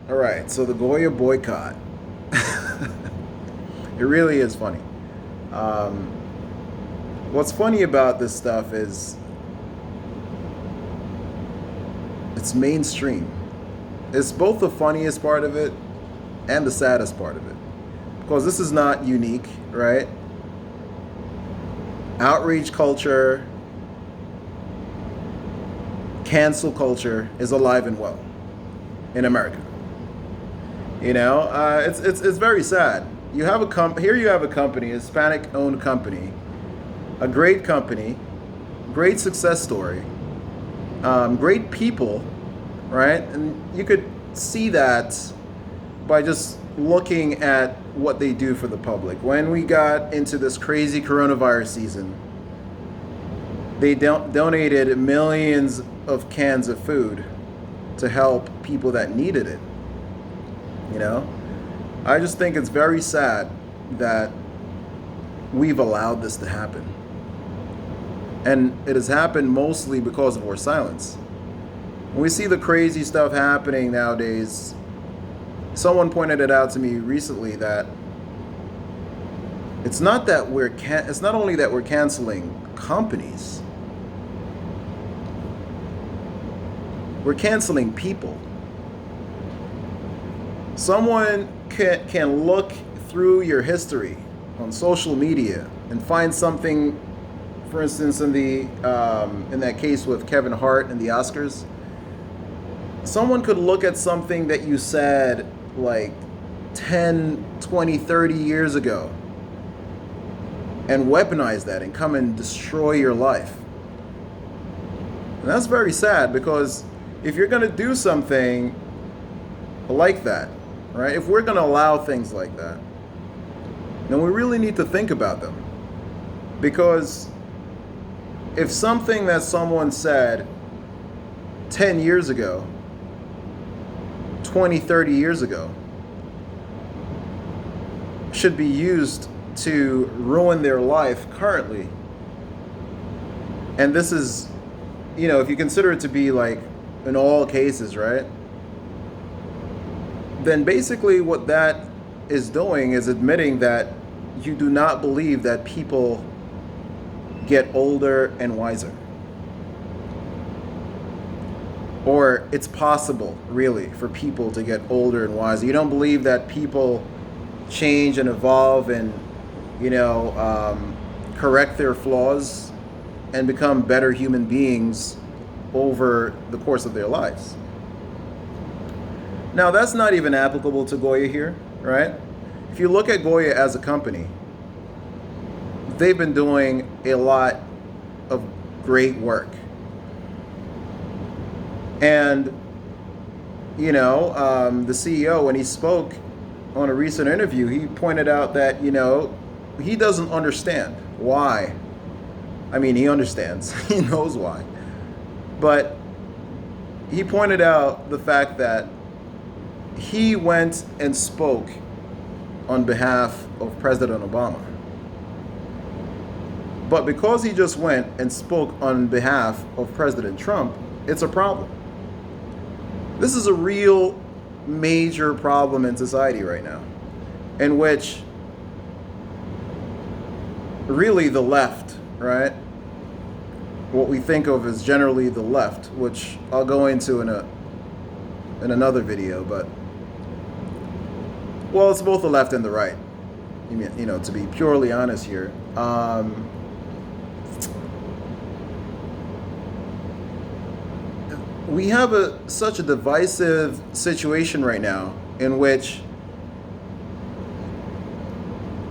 All right, so the Goya boycott. It really is funny. Um, what's funny about this stuff is it's mainstream. It's both the funniest part of it and the saddest part of it. Because this is not unique, right? Outrage culture, cancel culture is alive and well in America. It's very sad. You have here you have a company, a Hispanic-owned company, a great company, great success story, great people, right? And you could see that by just looking at what they do for the public. When we got into this crazy coronavirus season, they donated millions of cans of food to help people that needed it. You know, I just think it's very sad that we've allowed this to happen. And it has happened mostly because of our silence. When we see the crazy stuff happening nowadays, someone pointed it out to me recently that it's not that it's not only that we're canceling companies, we're canceling people. Someone can look through your history on social media and find something, for instance, in that case with Kevin Hart and the Oscars. Someone could look at something that you said like 10, 20, 30 years ago and weaponize that and come and destroy your life. And that's very sad, because if you're going to do something like that, right? If we're going to allow things like that, then we really need to think about them. Because if something that someone said 10 years ago, 20, 30 years ago, should be used to ruin their life currently, and this is, if you consider it to be like in all cases, right? Then basically what that is doing is admitting that you do not believe that people get older and wiser. Or it's possible, really, for people to get older and wiser. You don't believe that people change and evolve and, correct their flaws and become better human beings over the course of their lives. Now, that's not even applicable to Goya here, right? If you look at Goya as a company, they've been doing a lot of great work. And, the CEO, when he spoke on a recent interview, he pointed out that, he doesn't understand why. I mean, he understands, he knows why. But he pointed out the fact that he went and spoke on behalf of President Obama. But because he just went and spoke on behalf of President Trump, it's a problem. This is a real major problem in society right now, in which really the left, right? What we think of as generally the left, which I'll go into in another video, but well, it's both the left and the right. To be purely honest here. We have such a divisive situation right now, in which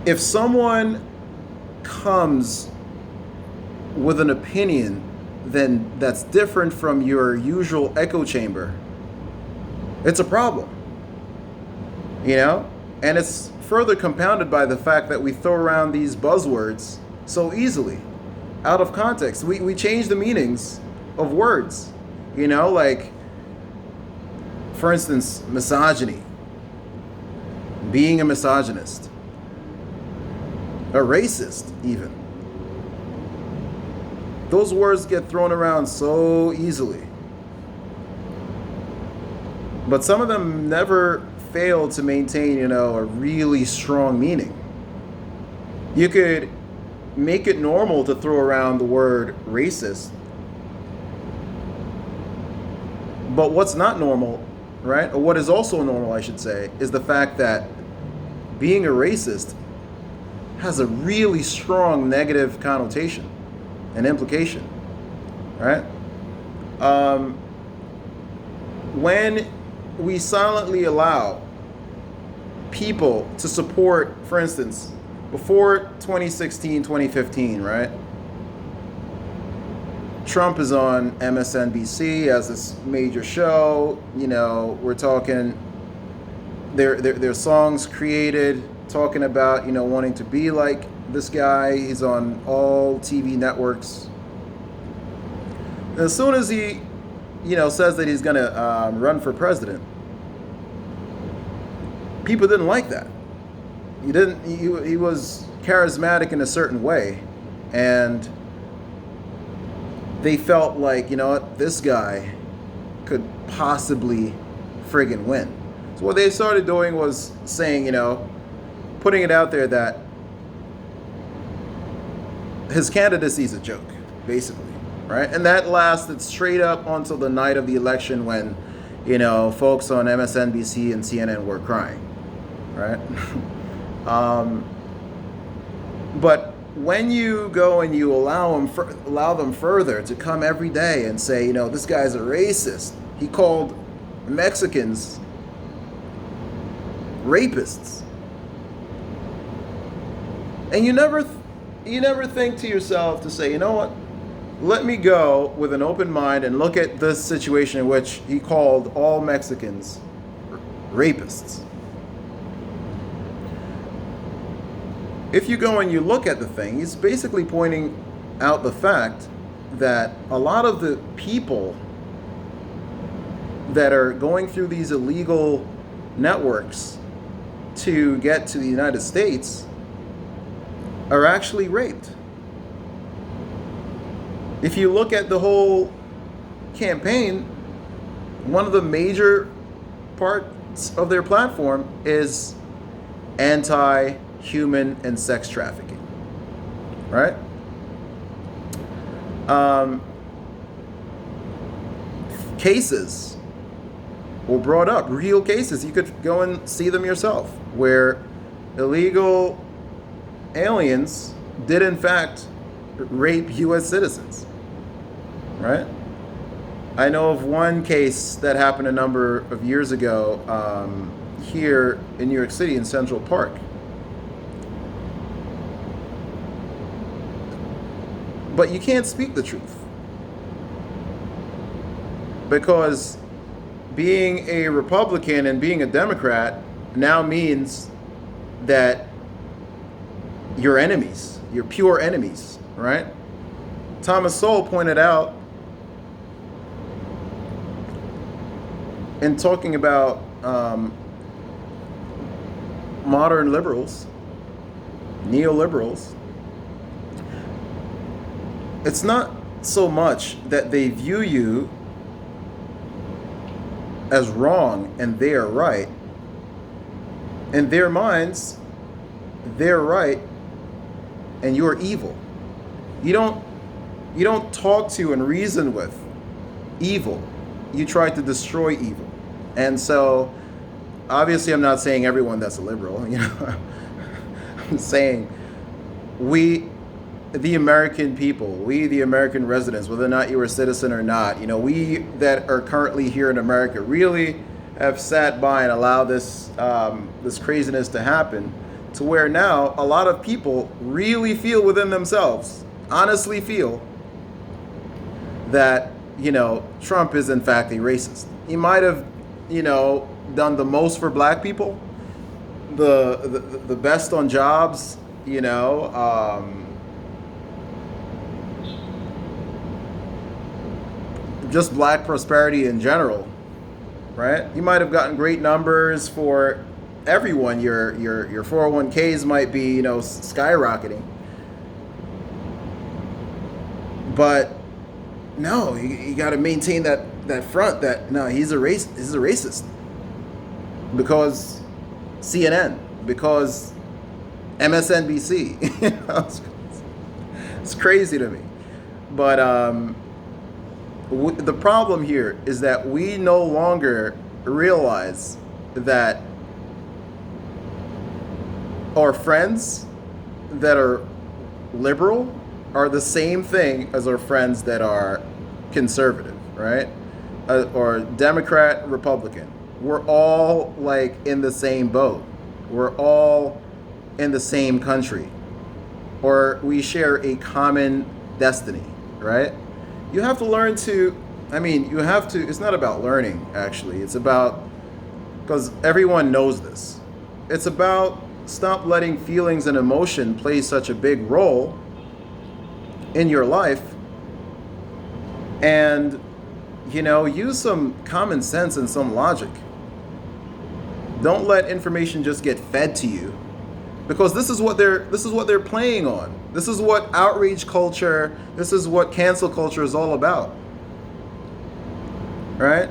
if someone comes with an opinion then that's different from your usual echo chamber, it's a problem. And it's further compounded by the fact that we throw around these buzzwords so easily out of context. We change the meanings of words. Like, for instance, misogyny, being a misogynist, a racist, even. Those words get thrown around so easily. But some of them never fail to maintain, a really strong meaning. You could make it normal to throw around the word racist, but what's not normal, right? Or what is also normal, I should say, is the fact that being a racist has a really strong negative connotation and implication, right? When we silently allow people to support, for instance, before 2016, 2015, right? Trump is on MSNBC as this major show. We're talking their songs created talking about wanting to be like this guy. He's on all TV networks. And as soon as he says that he's gonna run for president, people didn't like that. He was charismatic in a certain way, and they felt like, this guy could possibly friggin' win. So what they started doing was saying, putting it out there that his candidacy is a joke, basically, right? And that lasted straight up until the night of the election when, folks on MSNBC and CNN were crying, right? But when you go and you allow them further to come every day and say, this guy's a racist. He called Mexicans rapists. And you never think to yourself to say, what? Let me go with an open mind and look at this situation in which he called all Mexicans rapists. If you go and you look at the thing, he's basically pointing out the fact that a lot of the people that are going through these illegal networks to get to the United States are actually raped. If you look at the whole campaign, one of the major parts of their platform is anti-human and sex trafficking, right? Cases were brought up, real cases. You could go and see them yourself, where illegal aliens did in fact rape U.S. citizens, right? I know of one case that happened a number of years ago here in New York City in Central Park. But you can't speak the truth, because being a Republican and being a Democrat now means that you're enemies, you're pure enemies, right? Thomas Sowell pointed out in talking about modern liberals, neoliberals, it's not so much that they view you as wrong and they are right. In their minds, they're right and you're evil. You don't talk to and reason with evil. You try to destroy evil. And so obviously I'm not saying everyone that's a liberal, I'm saying we, the American people, we, the American residents, whether or not you're a citizen or not, we that are currently here in America really have sat by and allowed this craziness to happen, to where now a lot of people really feel within themselves, honestly feel that, Trump is in fact a racist. He might have, done the most for black people, the best on jobs, just black prosperity in general, right? You might have gotten great numbers for everyone. Your 401ks might be, skyrocketing. But no, you got to maintain that front that no, he's a racist. because CNN, because MSNBC. It's crazy to me. But the problem here is that we no longer realize that our friends that are liberal are the same thing as our friends that are conservative, right? Or Democrat, Republican. We're all like in the same boat. We're all in the same country. Or we share a common destiny, right? You have to learn to, it's not about learning, actually. It's about, because everyone knows this. It's about stop letting feelings and emotion play such a big role in your life, and use some common sense and some logic. Don't let information just get fed to you, because this is what they're playing on. This is what outrage culture, this is what cancel culture is all about. Right?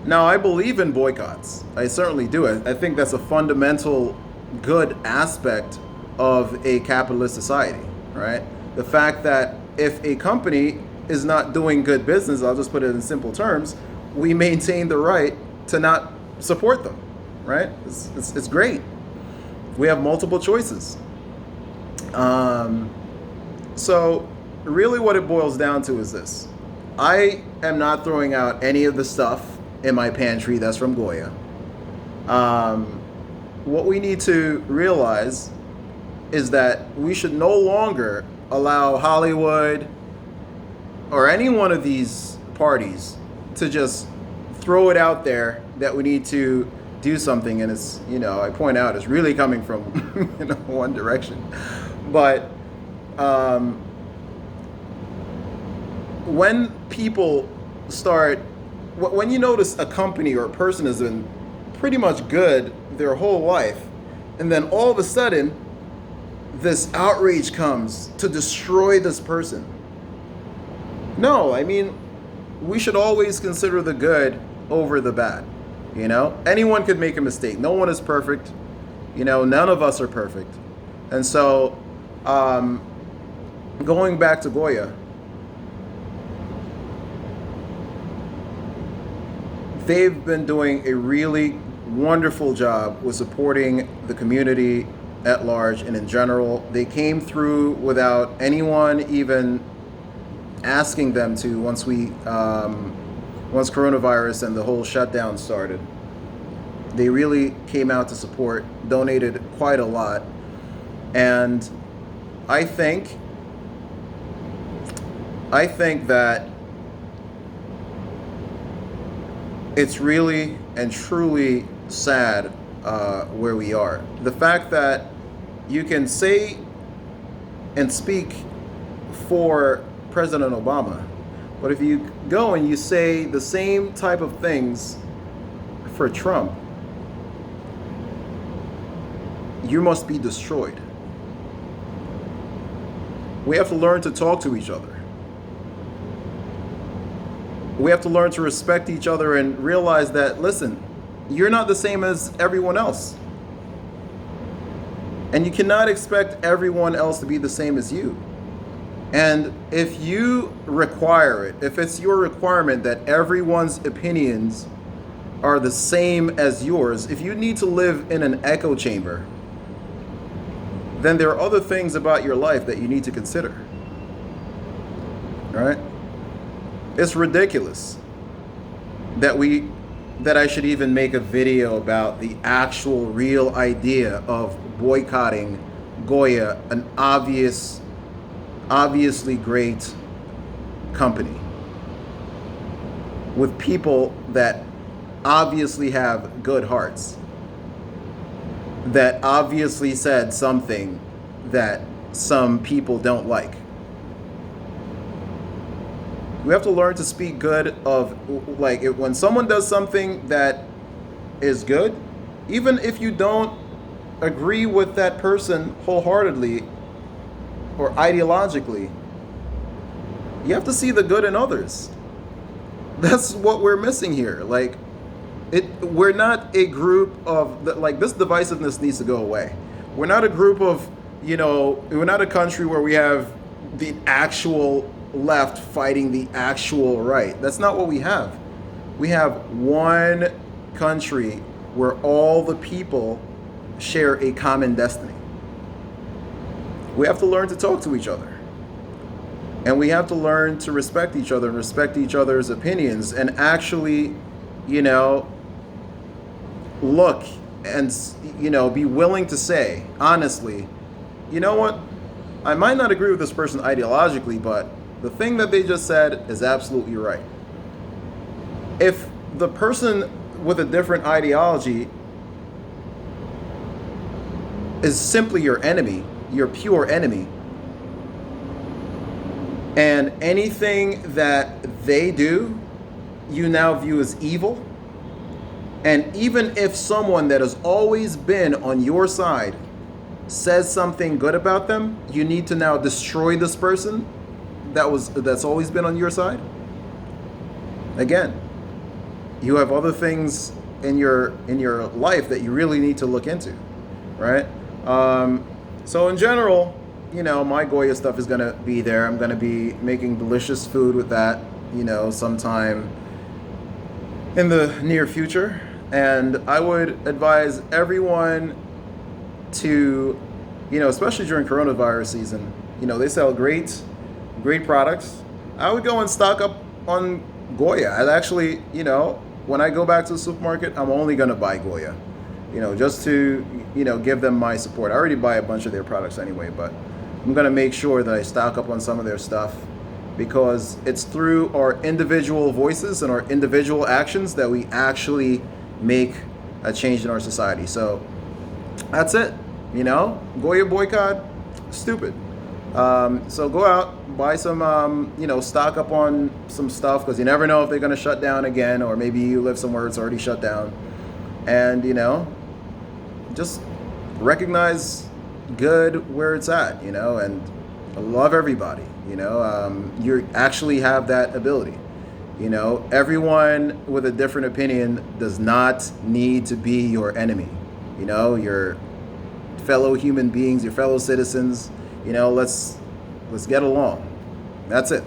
Now, I believe in boycotts. I certainly do. I think that's a fundamental good aspect of a capitalist society, right? The fact that if a company is not doing good business, I'll just put it in simple terms, we maintain the right to not support them, right? It's great. We have multiple choices. So really what it boils down to is this. I am not throwing out any of the stuff in my pantry that's from Goya. What we need to realize is that we should no longer allow Hollywood or any one of these parties to just throw it out there that we need to do something, and it's, I point out, it's really coming from one direction. But when people start, when you notice a company or a person has been pretty much good their whole life, and then all of a sudden this outrage comes to destroy this person. No, we should always consider the good over the bad. Anyone could make a mistake. No one is perfect. None of us are perfect. And so going back to Goya, they've been doing a really wonderful job with supporting the community at large and in general. They came through without anyone even asking them to once coronavirus and the whole shutdown started. They really came out to support, donated quite a lot. And I think that it's really and truly sad where we are. The fact that you can say and speak for President Obama, but if you go and you say the same type of things for Trump, you must be destroyed. We have to learn to talk to each other. We have to learn to respect each other and realize that, listen, you're not the same as everyone else. And you cannot expect everyone else to be the same as you. And if you require it, if it's your requirement that everyone's opinions are the same as yours, if you need to live in an echo chamber, then there are other things about your life that you need to consider. All right? It's ridiculous that I should even make a video about the actual real idea of boycotting Goya, an obviously great company with people that obviously have good hearts, that obviously said something that some people don't like. We have to learn to speak good of, like, when someone does something that is good, even if you don't agree with that person wholeheartedly or ideologically, you have to see the good in others. That's what we're missing here. Like, We're not a group of like this divisiveness needs to go away. We're not a group of, we're not a country where we have the actual left fighting the actual right. That's not what we have. We have one country where all the people share a common destiny. We have to learn to talk to each other. And we have to learn to respect each other, respect each other's opinions, and actually, look and, be willing to say, honestly, you know what? I might not agree with this person ideologically, but the thing that they just said is absolutely right. If the person with a different ideology is simply your enemy, your pure enemy, and anything that they do, you now view as evil. And even if someone that has always been on your side says something good about them, you need to now destroy this person that's always been on your side. Again, you have other things in your life that you really need to look into, right? So in general, my Goya stuff is gonna be there. I'm gonna be making delicious food with that, sometime in the near future. And I would advise everyone to, especially during coronavirus season, they sell great products. I would go and stock up on Goya. I'd actually, when I go back to the supermarket, I'm only gonna buy Goya, just to, give them my support. I already buy a bunch of their products anyway, but I'm gonna make sure that I stock up on some of their stuff, because it's through our individual voices and our individual actions that we actually make a change in our society. So that's it. Goya boycott, stupid. So go out, buy some, stock up on some stuff, because you never know if they're going to shut down again, or maybe you live somewhere it's already shut down. And, just recognize good where it's at, and love everybody, you actually have that ability. Everyone with a different opinion does not need to be your enemy. Your fellow human beings, your fellow citizens, let's get along. That's it.